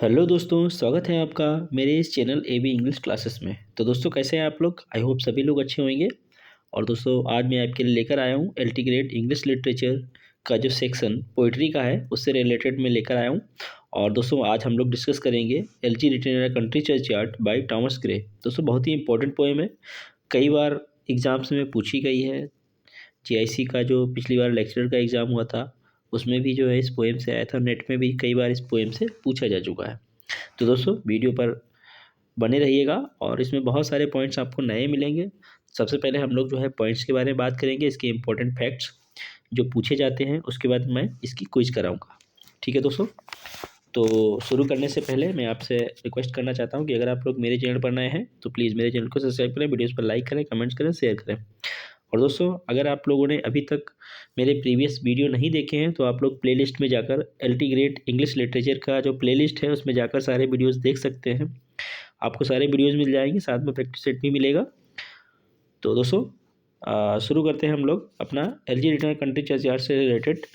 Hello दोस्तों, स्वागत है आपका मेरे इस channel A B English classes में। तो दोस्तों, कैसे हैं आप लोग? आई होप सभी लोग अच्छे होंगे। और दोस्तों, आज मैं आपके लिए लेकर आया हूँ L T grade English literature का जो सेक्शन पोइट्री का है उससे रिलेटेड मैं लेकर आया हूँ। और दोस्तों, आज हम लोग डिस्कस करेंगे elegy written in a country churchyard by Thomas Gray. दोस्तों, बहुत ही इंपॉर्टेंट पोएम है, कई बार एग्जाम्स में पूछी गई है। जीआईसी का जो पिछली बार लेक्चरर का एग्ज़ाम हुआ था उसमें भी जो है इस पोएम से आया था, नेट में भी कई बार इस पोएम से पूछा जा चुका है। तो दोस्तों, वीडियो पर बने रहिएगा और इसमें बहुत सारे पॉइंट्स आपको नए मिलेंगे। सबसे पहले हम लोग जो है पॉइंट्स के बारे में बात करेंगे, इसके इंपॉर्टेंट फैक्ट्स जो पूछे जाते हैं, उसके बाद मैं इसकी क्विज कराऊंगा। ठीक है दोस्तों, तो शुरू करने से पहले मैं आपसे रिक्वेस्ट करना चाहता हूं कि अगर आप लोग मेरे चैनल पर नए हैं तो प्लीज़ मेरे चैनल को सब्सक्राइब करें, वीडियोज़ पर लाइक करें, कमेंट्स करें, शेयर करें। और दोस्तों, अगर आप लोगों ने अभी तक मेरे प्रीवियस वीडियो नहीं देखे हैं तो आप लोग प्लेलिस्ट में जाकर L T grade English literature का जो प्लेलिस्ट है उसमें जाकर सारे वीडियोस देख सकते हैं। आपको सारे वीडियोस मिल जाएंगे, साथ में प्रैक्टिस सेट भी मिलेगा। तो दोस्तों, शुरू करते हैं हम लोग अपना L G return country churchyard से रिलेटेड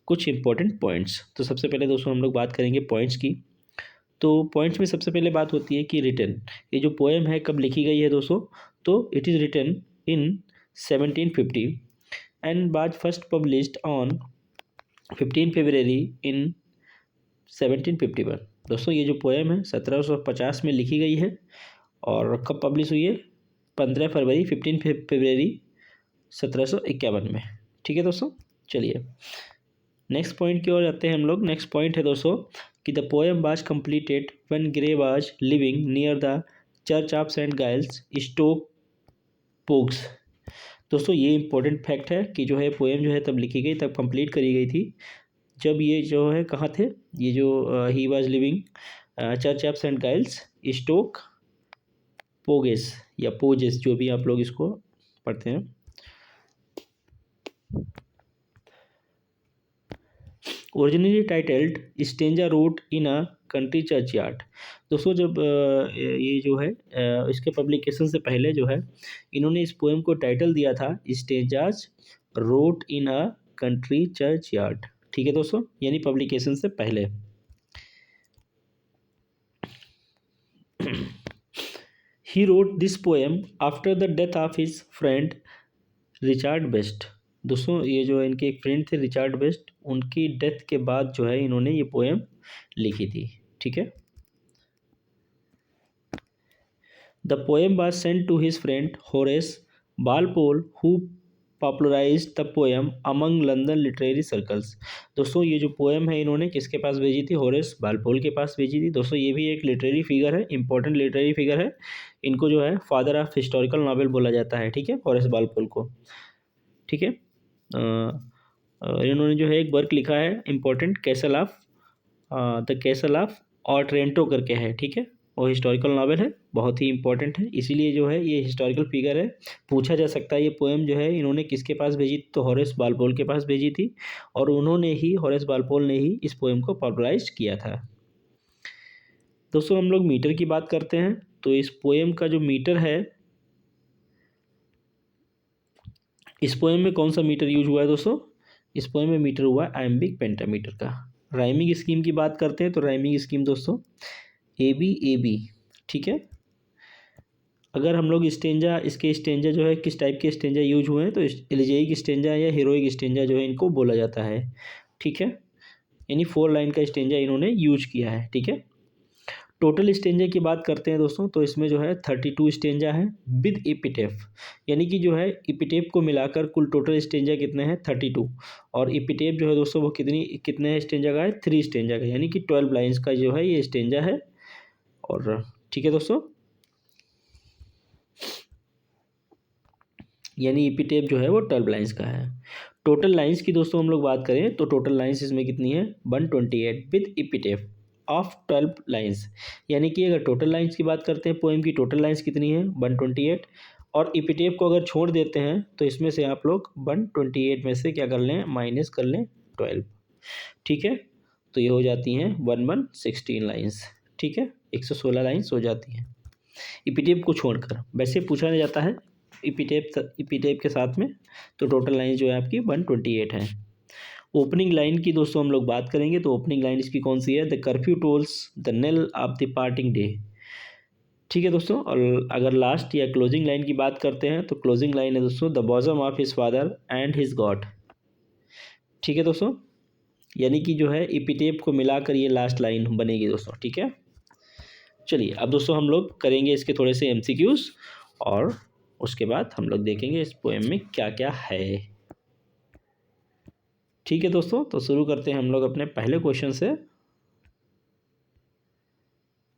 कुछ इंपॉर्टेंट पॉइंट्स। तो सबसे पहले दोस्तों हम लोग बात करेंगे पॉइंट्स की। तो पॉइंट्स में सबसे पहले बात होती है कि रिटन, ये जो पोएम है कब लिखी गई है दोस्तों? तो it is written in 1750 and was first published on 15 February in 1751। दोस्तों, ये जो पोएम है 1750 में लिखी गई है और कब पब्लिश हुई है? 15 फरवरी 15 फरवरी 1751 में। ठीक है दोस्तों, चलिए नेक्स्ट पॉइंट की ओर जाते हैं हम लोग। नेक्स्ट पॉइंट है दोस्तों कि the poem was completed when Gray was living near the church of Saint Giles, Stoke Poges. दोस्तों, ये इंपॉर्टेंट फैक्ट है कि जो है पोएम जो है तब लिखी गई, तब कंप्लीट करी गई थी जब ये जो है कहाँ थे, ये जो he was living church of Saint Giles, Stoke Poges या पोजेस, जो भी आप लोग इसको पढ़ते हैं। Originally titled stanza wrote in a country churchyard. दोस्तों, जब ये जो है इसके पब्लिकेशन से पहले जो है इन्होंने इस पोएम को टाइटल दिया था stanzas road in a country churchyard. ठीक है दोस्तों, यानी पब्लिकेशन से पहले। He wrote this poem after the death of his friend Richard best. दोस्तों, ये जो इनके एक फ्रेंड थे रिचार्ड बेस्ट, उनकी डेथ के बाद जो है इन्होंने ये पोएम लिखी थी। ठीक है। The poem was sent to his friend Horace Walpole who popularized the poem among London literary circles. दोस्तों, ये जो पोएम है इन्होंने किसके पास भेजी थी? होरेस वालपोल के पास भेजी थी। दोस्तों, ये भी एक लिटरेरी फिगर है, इंपॉर्टेंट लिटरेरी फिगर है। इनको जो है फादर ऑफ हिस्टोरिकल नॉवेल बोला जाता है। ठीक है, होरेस वालपोल को। ठीक है। इन्होंने जो है एक वर्क लिखा है important, castle of the castle of Otranto करके है। ठीक है, वो हिस्टोरिकल नावल है, बहुत ही इंपॉर्टेंट है, इसीलिए जो है ये हिस्टोरिकल फिगर है। पूछा जा सकता है ये पोएम जो है इन्होंने किसके पास भेजी? तो होरेस वालपोल के पास भेजी थी और उन्होंने ही, होरेस वालपोल ने ही इस पोएम को पॉपुलराइज किया था। दोस्तों, हम लोग मीटर की बात करते हैं तो इस पोएम का जो मीटर है, इस पोएम में कौन सा मीटर यूज हुआ है दोस्तों? इस पोएम में मीटर हुआ है आयम्बिक पेंटामीटर का। राइमिंग स्कीम की बात करते हैं तो राइमिंग स्कीम दोस्तों ए बी ए बी। ठीक है। अगर हम लोग स्टेंजा, इसके स्टेंजा जो है किस टाइप के स्टेंजा यूज हुए हैं तो एलिजेइक स्टेंजा या हीरोइक स्टेंजा जो है इनको बोला जाता है। ठीक है, यानी 4 लाइन का स्टेंजा इन्होंने यूज किया है। ठीक है। टोटल स्टेंजा की बात करते हैं दोस्तों तो इसमें जो है 32 स्टेंजा है विद इपिटेफ, यानी कि जो है इपिटेफ को मिलाकर कुल टोटल स्टेंजा कितने हैं? 32। और इपिटेफ जो है दोस्तों वो कितने स्टेंजा का है? 3 स्टेंजा का, यानी कि 12 लाइन्स का जो है ये स्टेंजा है। और ठीक है दोस्तों, यानी इपिटेफ जो है वो 12 लाइन्स का है। टोटल लाइन्स की दोस्तों हम लोग बात करें तो टोटल लाइन्स इसमें कितनी है? 128 विद इपिटेफ ऑफ 12 लाइन्स, यानी कि अगर टोटल लाइन्स की बात करते हैं पोएम की, टोटल लाइन्स कितनी है? 128। और इपिटेफ को अगर छोड़ देते हैं तो इसमें से आप लोग 128 में से क्या कर लें? माइनस कर लें 12। ठीक है, तो ये हो जाती हैं 1116 लाइन्स। ठीक है, 116 लाइन्स हो जाती हैं इपिटेफ को छोड़कर। वैसे पूछा जाता है इपिटेफ के साथ में, तो टोटल लाइन जो है आपकी 128 है। ओपनिंग लाइन की दोस्तों हम लोग बात करेंगे तो ओपनिंग लाइन इसकी कौन सी है, the curfew tolls the knell of the parting day. ठीक है दोस्तों, और अगर लास्ट या क्लोजिंग लाइन की बात करते हैं तो क्लोजिंग लाइन है दोस्तों, the bosom of his father and his God. ठीक है दोस्तों, यानी कि जो है इपिटेप को मिलाकर ये लास्ट लाइन बनेगी दोस्तों। ठीक है, चलिए अब दोस्तों हम लोग करेंगे इसके थोड़े से एमसीक्यूज और उसके बाद हम लोग देखेंगे इस पोएम में क्या क्या है। ठीक है दोस्तों, तो शुरू करते हैं हम लोग अपने पहले क्वेश्चन से।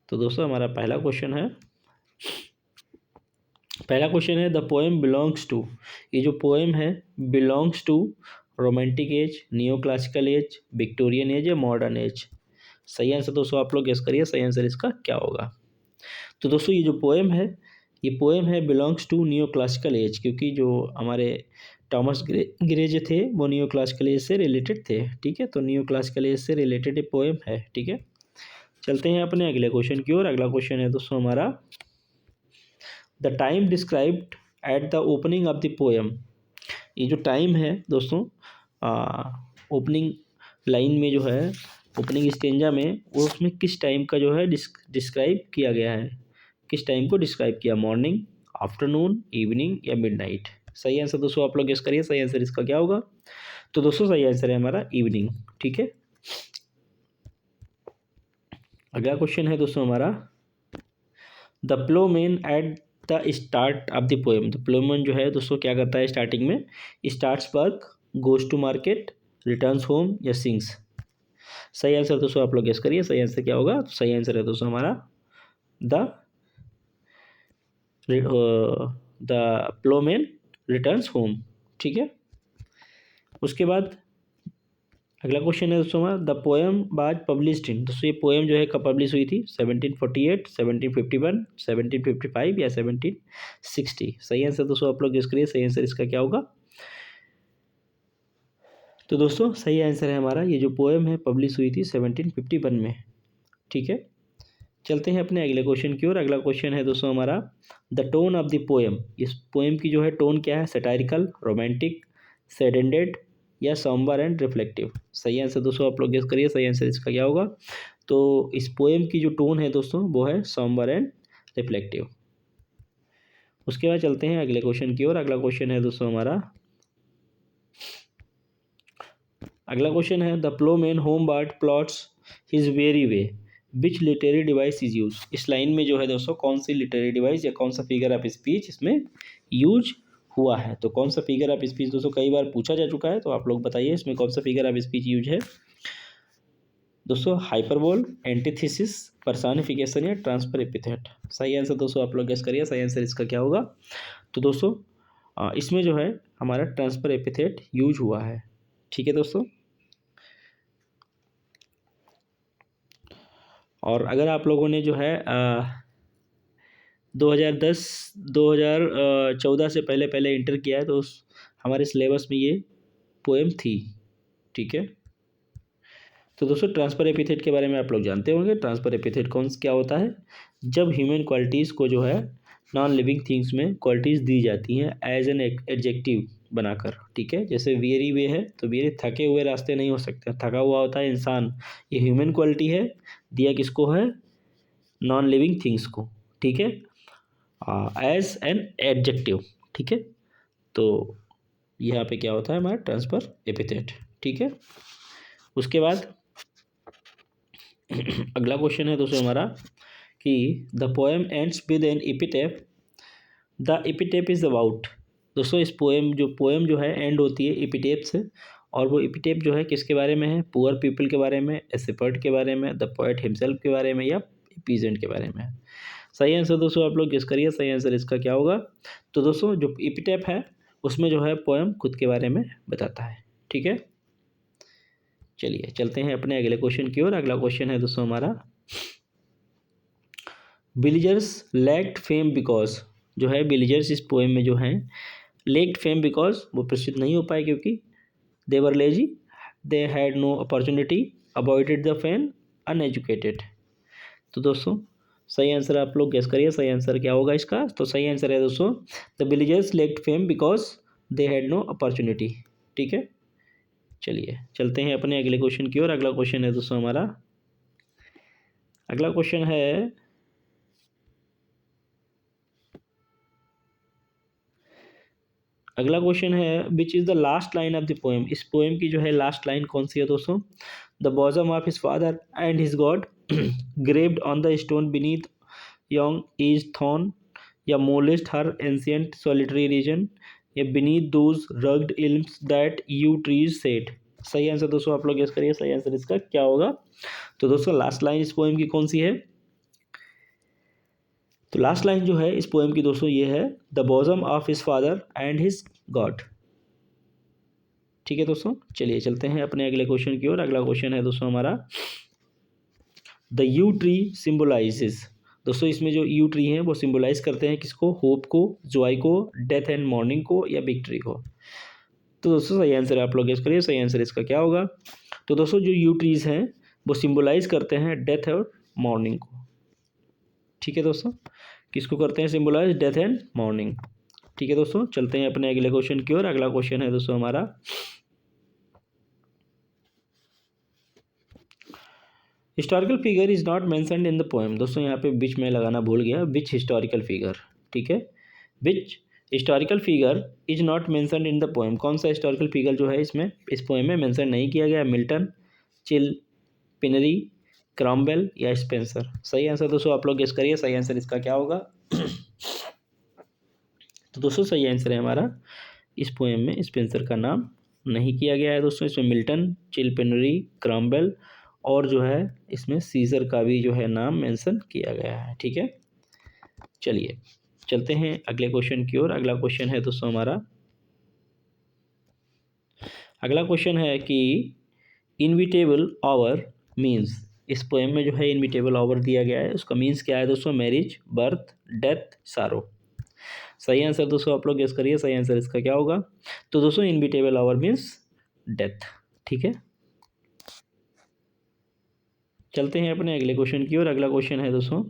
तो दोस्तों हमारा पहला क्वेश्चन है द पोएम बिलोंग्स टू, ये जो पोएम है belongs to romantic age, neo classical age, Victorian age या मॉडर्न एज। सही आंसर दोस्तों आप लोग गेस करिए, सही आंसर इसका क्या होगा। तो दोस्तों ये जो पोएम है belongs to neo classical age, क्योंकि जो हमारे टॉमस ग्रे जो थे वो नियो क्लासिकल एज से रिलेटेड थे। ठीक है, तो नियो क्लासिकल एज से रिलेटेड ये पोएम है। ठीक है, चलते हैं अपने अगले क्वेश्चन की ओर। अगला क्वेश्चन है दोस्तों हमारा, the time described at the opening of the poem. ये जो टाइम है दोस्तों ओपनिंग लाइन में जो है, ओपनिंग स्टेंजा में, वो उसमें किस टाइम का जो है डिस्क्राइब किया गया है, किस टाइम को डिस्क्राइब किया, मॉर्निंग, आफ्टरनून, इवनिंग या मिडनाइट। सही आंसर दोस्तों आप लोग गेस करिए, सही आंसर इसका क्या होगा। तो दोस्तों सही आंसर है हमारा इवनिंग। ठीक है, अगला क्वेश्चन है दोस्तों हमारा, the ploughmen at the start of the poem. The ploughmen जो है दोस्तों क्या करता है स्टार्टिंग में, starts work, goes to market, returns home या सिंग्स। सही आंसर दोस्तों आप लोग गेस करिए, सही आंसर क्या होगा। तो सही आंसर है दोस्तों हमारा द प्लोमेन रिटर्न्स होम। ठीक है, उसके बाद अगला क्वेश्चन है दोस्तों हमारा, the poem was published in. दोस्तों ये पोएम जो है कब पब्लिश हुई थी, 1748, 1751, 1755 या 1760। सही आंसर दोस्तों आप लोग गेस करिए, सही आंसर इसका क्या होगा। तो दोस्तों सही आंसर है हमारा, ये जो पोएम है पब्लिश हुई थी 1751 में। ठीक है, चलते हैं अपने अगले क्वेश्चन की ओर। अगला क्वेश्चन है दोस्तों हमारा, the tone of the poem. इस पोएम की जो है टोन क्या है, सटायरिकल, रोमांटिक, सैडेंडेड या सॉम्बर एंड रिफ्लेक्टिव। सही आंसर दोस्तों आप लोग गेस करिए, सही आंसर इसका क्या होगा। तो इस पोएम की जो टोन है दोस्तों वो है सॉम्बर एंड रिफ्लेक्टिव। उसके बाद चलते हैं अगले क्वेश्चन की ओर। अगला क्वेश्चन है दोस्तों हमारा, अगला क्वेश्चन है, the ploughman homeward plods his weary way, which literary device is use. इस लाइन में जो है दोस्तों कौन सी लिटरेरी डिवाइस या कौन सा फिगर ऑफ स्पीच इसमें यूज हुआ है। तो कौन सा फिगर ऑफ स्पीच दोस्तों कई बार पूछा जा चुका है, तो आप लोग बताइए इसमें कौन सा फिगर ऑफ स्पीच यूज है दोस्तों। हाइपरबोल, एंटीथेसिस, पर्सोनिफिकेशन या ट्रांसफर एपिथेट। सही आंसर दोस्तों आप लोग गेस करिए, सही आंसर इसका क्या होगा। तो दोस्तों इसमें जो है हमारा ट्रांसफर एपिथेट यूज हुआ है। ठीक है दोस्तों, और अगर आप लोगों ने जो है 2014 से पहले पहले इंटर किया है तो हमारे सिलेबस में ये पोएम थी। ठीक है, तो दोस्तों ट्रांसफर एपिथेट के बारे में आप लोग जानते होंगे। ट्रांसफर एपिथेट क्या होता है, जब ह्यूमन क्वालिटीज़ को जो है नॉन लिविंग थिंग्स में क्वालिटीज़ दी जाती हैं एज एन एडजेक्टिव बनाकर। ठीक है, जैसे वेरी वे है तो वेरी थके हुए रास्ते नहीं हो सकते, थका हुआ होता है इंसान, ये ह्यूमन क्वालिटी है, दिया किसको है, नॉन लिविंग थिंग्स को। ठीक है, एज एन एडजेक्टिव। ठीक है, तो यहाँ पे क्या होता है हमारा ट्रांसफर एपिथेट। ठीक है, उसके बाद अगला क्वेश्चन है दोस्तों हमारा कि the poem ends with an epitaph, the epitaph is about. दोस्तों इस पोएम जो है एंड होती है एपिटेफ से, और वो एपिटेफ जो है किसके बारे में है, पुअर पीपल के बारे में, ए शेपर्ड के बारे में, द पोएट हिमसेल्फ के बारे में या पीजेंट के बारे में। सही आंसर दोस्तों आप लोग गेस करिए, सही आंसर इसका क्या होगा। तो दोस्तों जो एपिटेफ है उसमें जो है पोएम खुद के बारे में बताता है। ठीक है, चलिए चलते हैं अपने अगले क्वेश्चन की ओर। अगला क्वेश्चन है दोस्तों हमारा, विलेजर्स लैक्ड फेम बिकॉज। जो है विलेजर्स इस पोएम में जो हैं लेक्ड फेम बिकॉज, वो प्रसिद्ध नहीं हो पाए क्योंकि they were lazy, they had no opportunity, avoided the fame, uneducated. तो दोस्तों सही आंसर आप लोग गेस करिए, सही आंसर क्या होगा इसका। तो सही आंसर है दोस्तों, the villagers lacked fame because they had no opportunity. ठीक है, चलिए चलते हैं अपने अगले क्वेश्चन की ओर। अगला क्वेश्चन है दोस्तों हमारा, अगला क्वेश्चन है which is the last line of the poem. इस पोएम की जो है लास्ट लाइन कौन सी है दोस्तों? The bosom of his father and his God graved on the stone beneath yon is thorn, या molest her ancient solitary reign, या beneath those rugged elms that yew trees set. सही answer दोस्तों आप लोग गेस करिए, सही answer इसका क्या होगा? तो दोस्तों लास्ट लाइन इस पोएम की कौन सी है? तो लास्ट लाइन जो है इस पोएम की दोस्तों ये है, the bosom of his father and his God. ठीक है दोस्तों, चलिए चलते हैं अपने अगले क्वेश्चन की ओर। अगला क्वेश्चन है दोस्तों हमारा, द यू ट्री सिम्बोलाइजेज। दोस्तों इसमें जो यू ट्री है वो सिम्बोलाइज करते हैं किसको? होप को, जॉय को, डेथ एंड मॉर्निंग को, या विक्ट्री को। तो दोस्तों सही आंसर आप लोग गेस करिए, सही आंसर इसका क्या होगा? तो दोस्तों जो यू ट्रीज हैं वो सिम्बोलाइज करते हैं डेथ और मॉर्निंग को। ठीक है दोस्तों, किसको करते हैं सिम्बोलाइज? Death and morning. ठीक है दोस्तों, चलते हैं अपने अगले क्वेश्चन की ओर। अगला क्वेश्चन है दोस्तों हमारा, historical figure is not mentioned in the poem. दोस्तों यहाँ पे बीच में लगाना भूल गया, विच हिस्टोरिकल फिगर। ठीक है, विच historical figure is not mentioned in the poem. कौन सा हिस्टोरिकल फिगर जो है इसमें इस पोएम में मेंशन नहीं किया गया? मिल्टन, चिल, पिनरी, क्रॉम्वेल, या स्पेंसर। सही आंसर दोस्तों आप लोग गेस करिए, सही आंसर इसका क्या होगा? तो दोस्तों सही आंसर है हमारा, इस पोएम में स्पेंसर का नाम नहीं किया गया है दोस्तों। इसमें मिल्टन, चिल, पिनरी, क्रॉम्वेल और जो है इसमें सीजर का भी जो है नाम मेंशन किया गया है। ठीक है, चलिए चलते हैं अगले क्वेश्चन की ओर। अगला क्वेश्चन है दोस्तों हमारा, अगला क्वेश्चन है कि इनविटेबल आवर मीन्स। इस पोएम में जो है इनविटेबल आवर दिया गया है, उसका मीन्स क्या है दोस्तों? मैरिज, बर्थ, डेथ, सारो। सही आंसर दोस्तों आप लोग गेस करिए, सही आंसर इसका क्या होगा? तो दोस्तों इनविटेबल आवर मीन्स डेथ। ठीक है, चलते हैं अपने अगले क्वेश्चन की ओर। अगला क्वेश्चन है दोस्तों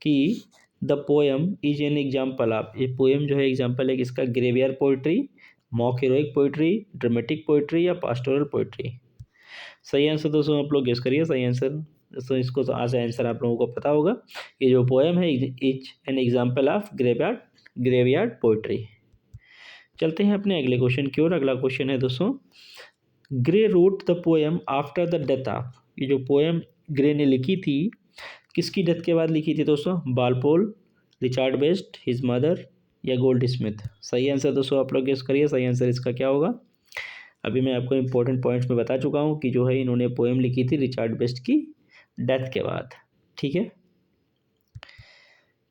कि the poem is an example of. ये पोएम जो है एग्जाम्पल है किसका? Graveyard poetry, mock heroic poetry, dramatic poetry, या पास्टोरल पोइट्री। सही आंसर दोस्तों आप लोग गेस करिए, सही आंसर दोस्तों इसको तो आज आंसर आप लोगों को पता होगा। ये जो पोएम है is an example of graveyard poetry. चलते हैं अपने अगले क्वेश्चन की ओर। अगला क्वेश्चन है दोस्तों, grey wrote the poem after the death of. ये जो पोएम ग्रे ने लिखी थी किसकी डेथ के बाद लिखी थी दोस्तों? Walpole, Richard best, his mother, या गोल्ड स्मिथ। सही आंसर दोस्तों आप लोग गेस करिए, सही आंसर इसका क्या होगा? अभी मैं आपको इंपॉर्टेंट पॉइंट्स में बता चुका हूँ कि जो है इन्होंने पोएम लिखी थी रिचर्ड बेस्ट की डेथ के बाद। ठीक है,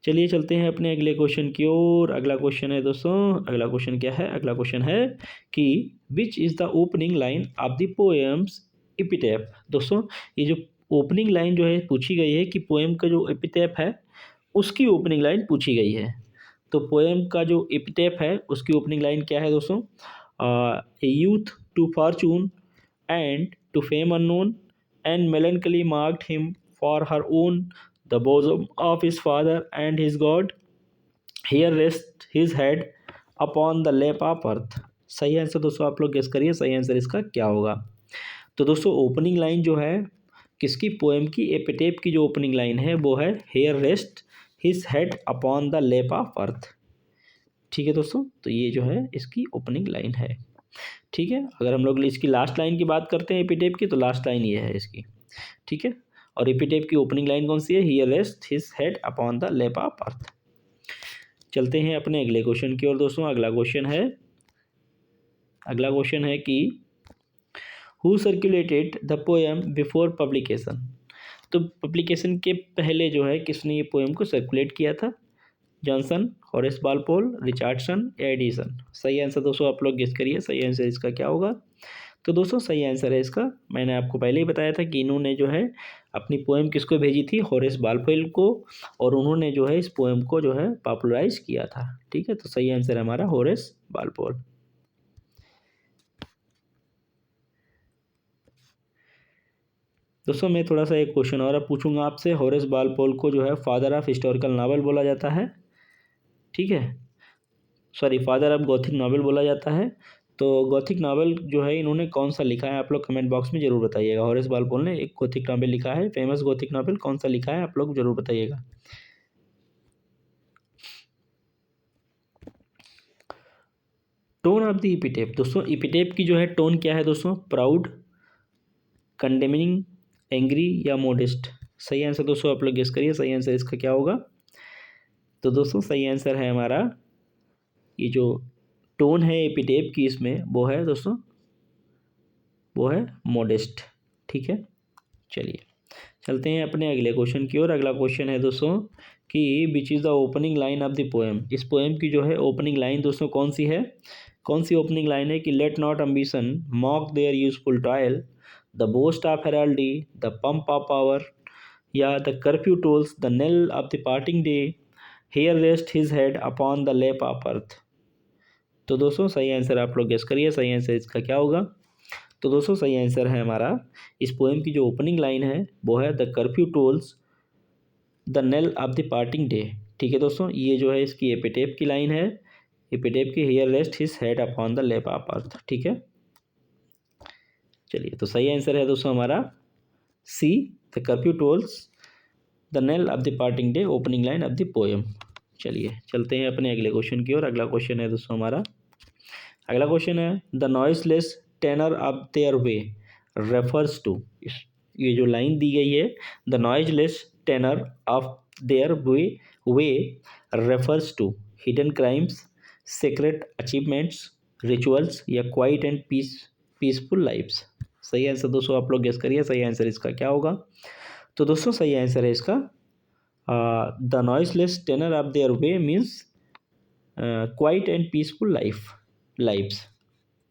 चलिए चलते हैं अपने अगले क्वेश्चन की ओर। अगला क्वेश्चन है दोस्तों, अगला क्वेश्चन क्या है? अगला क्वेश्चन है कि which is the opening line of the poems epitaph. दोस्तों ये जो ओपनिंग लाइन जो है पूछी गई है कि पोएम का जो एपिटैफ है उसकी ओपनिंग लाइन पूछी गई है। तो पोएम का जो एपिटैफ है उसकी ओपनिंग लाइन क्या है दोस्तों? A youth to fortune and to fame unknown and melancholy marked him for her own, the bosom of his father and his God, here rests his head upon the lap of earth। सही answer दोस्तों आप लोग guess करिए, सही answer इसका क्या होगा? तो दोस्तों ओपनिंग लाइन जो है किसकी? पोएम की एपिटेफ की जो ओपनिंग लाइन है वो है here rests his head upon the lap of earth. ठीक है दोस्तों, तो ये जो है इसकी ओपनिंग लाइन है। ठीक है, अगर हम लोग इसकी लास्ट लाइन की बात करते हैं एपिटेफ की, तो लास्ट लाइन ये है इसकी। ठीक है, और एपिटेफ की ओपनिंग लाइन कौन सी है? Here rest his head upon the lap of earth. चलते हैं अपने अगले क्वेश्चन की ओर दोस्तों। अगला क्वेश्चन है कि who circulated the poem before publication. तो पब्लिकेशन के पहले जो है किसने ये पोएम को सर्कुलेट किया था? Johnson, Horace Walpole, Richardson, Edison. सही आंसर दोस्तों आप लोग गेस करिए, सही आंसर इसका क्या होगा? तो दोस्तों सही आंसर है इसका, मैंने आपको पहले ही बताया था कि इन्होंने जो है अपनी पोएम किसको भेजी थी? हॉरेस वालपोल को, और उन्होंने जो है इस पोएम को जो है पॉपुलराइज किया था। ठीक है, तो सही आंसर है हमारा हॉरेस वालपोल। दोस्तों मैं थोड़ा सा एक क्वेश्चन और पूछूंगा आपसे। हॉरेस वालपोल को जो है फादर ऑफ हिस्टोरिकल नावल बोला जाता है। ठीक है, sorry, father of Gothic novel बोला जाता है। तो गॉथिक नावल जो है इन्होंने कौन सा लिखा है, आप लोग कमेंट बॉक्स में ज़रूर बताइएगा। हॉरेस वॉलपोल ने एक गॉथिक नावल लिखा है, फेमस गॉथिक नावल कौन सा लिखा है आप लोग ज़रूर बताइएगा। टोन ऑफ द एपिटेप, दोस्तों एपिटेप की जो है टोन क्या है दोस्तों, प्राउड, कंडेमिंग, एंग्री या मोडेस्ट। सही आंसर दोस्तों आप लोग गेस करिए, सही आंसर इसका क्या होगा। तो दोस्तों सही आंसर है हमारा, ये जो टोन है एपिटेप की इसमें वो है दोस्तों, वो है मोडेस्ट। ठीक है, चलिए चलते हैं अपने अगले क्वेश्चन की ओर। अगला क्वेश्चन है दोस्तों कि which is the opening line of the poem. इस पोएम की जो है ओपनिंग लाइन दोस्तों कौन सी है, कौन सी ओपनिंग लाइन है कि let not ambition mock their useful toil, the boast of heraldry, the pomp of power, या the curfew tolls the knell of the parting day, here rests his head upon the lap of earth. तो दोस्तों सही answer आप लोग guess करिए, सही answer इसका क्या होगा। तो दोस्तों सही आंसर है हमारा, इस पोएम की जो ओपनिंग लाइन है वो है the curfew tolls the knell of the parting day. ठीक है दोस्तों, ये जो है इसकी एपिटेप की लाइन है, एपिटेप की here rests his head upon the lap of earth. ठीक है, चलिए तो सही आंसर है दोस्तों हमारा C, the curfew tolls the knell of the parting day, opening line of the poem. चलिए चलते हैं अपने अगले क्वेश्चन की ओर। अगला क्वेश्चन है दोस्तों हमारा, अगला क्वेश्चन है the noiseless tenor of their way refers to. ये जो लाइन दी गई है the noiseless tenor of their way refers to hidden crimes, secret achievements, rituals, या क्वाइट एंड पीसफुल लाइफ्स। सही आंसर दोस्तों आप लोग गेस करिए, सही आंसर इसका क्या होगा। तो दोस्तों सही आंसर है इसका the noiseless tenor of their way means quiet and peaceful lifes.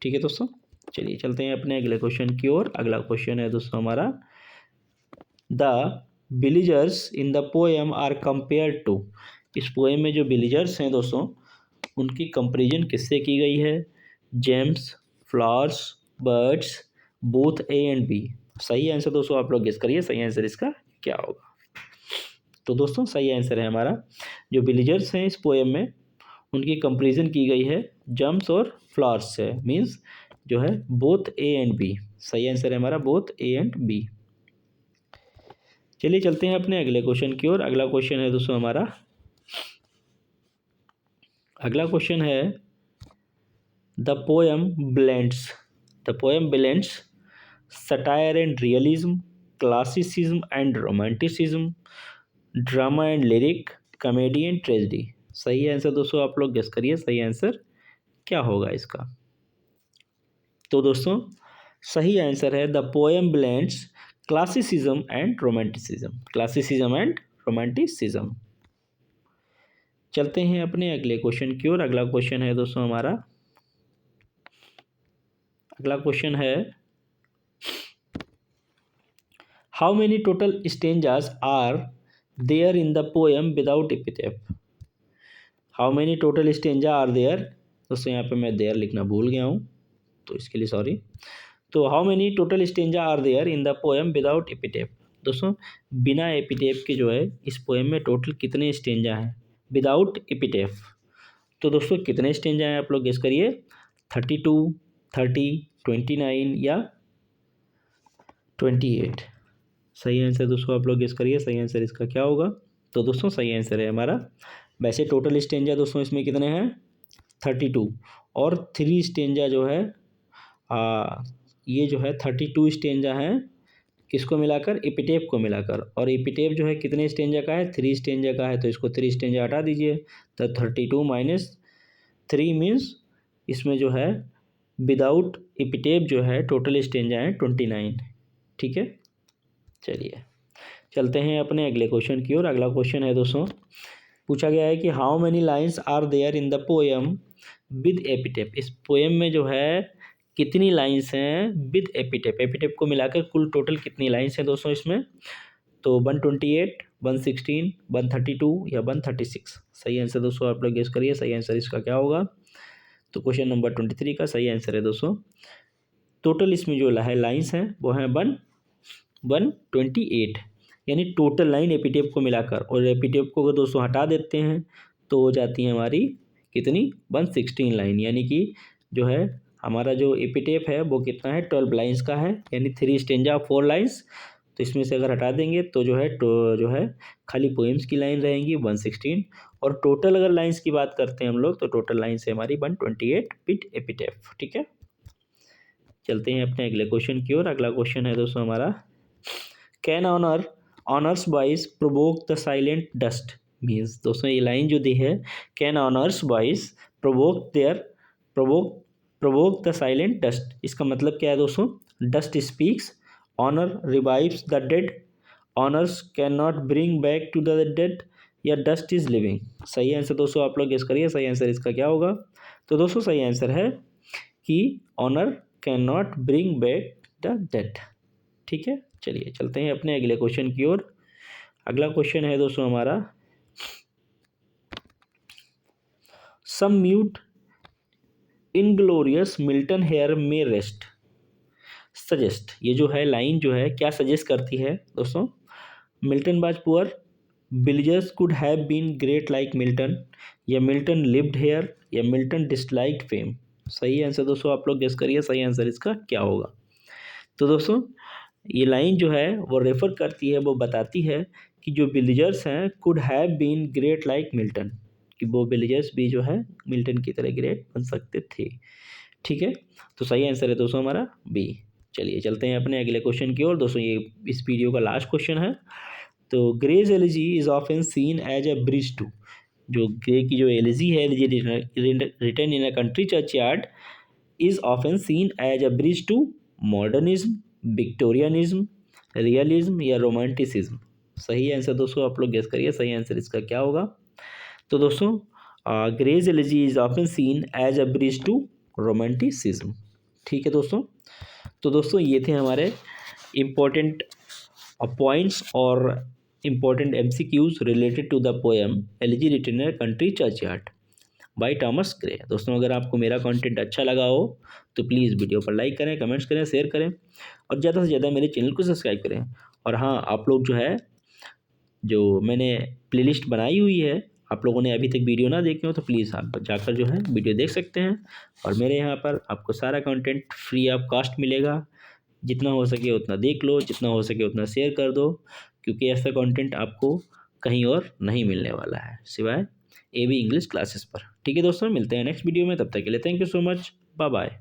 ठीक है दोस्तों, चलिए चलते हैं अपने अगले क्वेश्चन की ओर। अगला क्वेश्चन है दोस्तों हमारा, the villagers in the poem are compare to. इस पोएम में जो विलेजर्स हैं दोस्तों उनकी कंपेरिजन किससे की गई है, gems, flowers, birds, both A and B. सही आंसर दोस्तों आप लोग गेस करिए, सही आंसर इसका क्या होगा। तो दोस्तों सही आंसर है हमारा, जो विलेजर्स हैं इस पोएम में उनकी कंपेरिजन की गई है जम्स और फ्लावर्स से, मीन्स जो है बोथ ए एंड बी। सही आंसर है हमारा बोथ ए एंड बी। चलिए चलते हैं अपने अगले क्वेश्चन की ओर। अगला क्वेश्चन है दोस्तों हमारा, अगला क्वेश्चन है the poem blends satire and realism, classicism and romanticism, drama and lyric, comedy and tragedy. सही आंसर दोस्तों आप लोग गेस करिए, सही आंसर क्या होगा इसका। तो दोस्तों सही आंसर है the poem blends classicism and romanticism. चलते हैं अपने अगले क्वेश्चन की ओर। अगला क्वेश्चन है दोस्तों हमारा, अगला क्वेश्चन है how many total stanzas are there in the poem without epitaph. How many total stanza are there. दोस्तों यहाँ पे मैं देयर लिखना भूल गया हूँ, तो इसके लिए सॉरी। तो how many total stanza are there in the poem without epitaph. दोस्तों बिना एपिटेप के जो है इस पोएम में टोटल कितने स्टेंजा हैं विदाउट एपिटेप। तो दोस्तों कितने स्टेंजा हैं आप लोग गेस करिए, 32, 30, 29 या 28। सही आंसर दोस्तों आप लोग गेस करिए, सही आंसर इसका क्या होगा। तो दोस्तों सही आंसर है हमारा, वैसे टोटल स्टेंजा दोस्तों इसमें कितने हैं 32, और 3 स्टेंजा जो है ये जो है 32 स्टेंजा हैं किसको मिलाकर, एपिटेप को मिलाकर। और एपिटेप जो है कितने स्टेंजा का है, 3 स्टेंजा का है, तो इसको 3 स्टेंजा हटा दीजिए। तो 32 माइनस 3 मीन्स इसमें जो है विदाउट एपिटेप जो है टोटल स्टेंजा है 29। ठीक है, चलिए चलते हैं अपने अगले क्वेश्चन की ओर। अगला क्वेश्चन है दोस्तों, पूछा गया है कि how many lines are there in the poem with epitaph. इस पोएम में जो है कितनी लाइन्स हैं विद एपिटेप, एपिटेप को मिलाकर कुल टोटल कितनी लाइन्स हैं दोस्तों इसमें। तो 128, 116, 132 या 136। सही आंसर दोस्तों आप लोग गेस करिए, सही आंसर इसका क्या होगा। तो क्वेश्चन नंबर 23 का सही आंसर है दोस्तों, टोटल इसमें जो है लाइन्स हैं वो हैं 128, यानी टोटल लाइन एपिटेप को मिलाकर। और एपिटेप को अगर दोस्तों हटा देते हैं तो हो जाती है हमारी कितनी 116 लाइन, यानी कि जो है हमारा जो एपिटेफ है वो कितना है 12 लाइन्स का है, यानी 3 स्टेंजा 4 लाइन्स। तो इसमें से अगर हटा देंगे तो जो है खाली पोएम्स की लाइन रहेंगी 116। और टोटल अगर लाइन्स की बात करते हैं हम लोग तो टोटल लाइन्स है हमारी 128 विद एपिटेफ। ठीक है, चलते हैं अपने अगले क्वेश्चन की ओर। अगला क्वेश्चन है दोस्तों हमारा, can honour's voice provoke the silent dust. Means दोस्तों ये लाइन जो दी है, can honour's voice provoke the silent dust, इसका मतलब क्या है दोस्तों? Dust speaks, honour revives the dead, honours can not bring back to the dead, या डस्ट इज लिविंग। सही आंसर दोस्तों आप लोग गेस करिए, सही आंसर इसका क्या होगा? तो दोस्तों सही आंसर है कि honour can not bring back the dead. ठीक है, चलिए चलते हैं अपने अगले क्वेश्चन की ओर। अगला क्वेश्चन है दोस्तों हमारा, सम म्यूट इनग्लोरियस मिल्टन हेयर में रेस्ट सजेस्ट। ये जो है लाइन जो है क्या सजेस्ट करती है दोस्तों? Milton was poor, villagers could have been great like Milton, या मिल्टन लिव्ड हेयर, या मिल्टन डिसलाइक्ड फेम। सही आंसर दोस्तों आप लोग गेस करिए, सही आंसर इसका क्या होगा? तो दोस्तों ये लाइन जो है वो रेफर करती है, वो बताती है कि जो विलेजर्स हैं could have been great like Milton, कि वो विलेजर्स भी जो है मिल्टन की तरह ग्रेट बन सकते थे। ठीक है, तो सही आंसर है दोस्तों हमारा बी। चलिए चलते हैं अपने अगले क्वेश्चन की ओर। दोस्तों ये इस वीडियो का लास्ट क्वेश्चन है। तो Gray's elegy is often seen as a bridge to. जो ग्रे की जो एलिजी है, elegy written in a country churchyard, is often seen as a bridge to modernism, Victorianism, realism, या रोमांटिसिज्म। सही answer दोस्तों आप लोग गेस करिए, सही आंसर इसका क्या होगा? तो दोस्तों Gray's elegy is often seen as a bridge to romanticism. ठीक है दोस्तों, तो दोस्तों ये थे हमारे इम्पोर्टेंट पॉइंट्स और important MCQs related to the poem elegy written in a country churchyard by Thomas Gray. दोस्तों अगर आपको मेरा कंटेंट अच्छा लगा हो तो प्लीज़ वीडियो पर लाइक करें, कमेंट्स करें, शेयर करें और ज़्यादा से ज़्यादा मेरे चैनल को सब्सक्राइब करें। और हाँ, आप लोग जो है, जो मैंने प्लेलिस्ट बनाई हुई है, आप लोगों ने अभी तक वीडियो ना देखे हो तो प्लीज़ आप जाकर जो है वीडियो देख सकते हैं। और मेरे यहाँ पर आपको सारा कंटेंट फ्री ऑफ कॉस्ट मिलेगा। जितना हो सके उतना देख लो, जितना हो सके उतना शेयर कर दो, क्योंकि ऐसा कंटेंट आपको कहीं और नहीं मिलने वाला है सिवाय AB इंग्लिश क्लासेस पर। ठीक है दोस्तों, मिलते हैं नेक्स्ट वीडियो में, तब तक के लिए thank you so much, bye bye.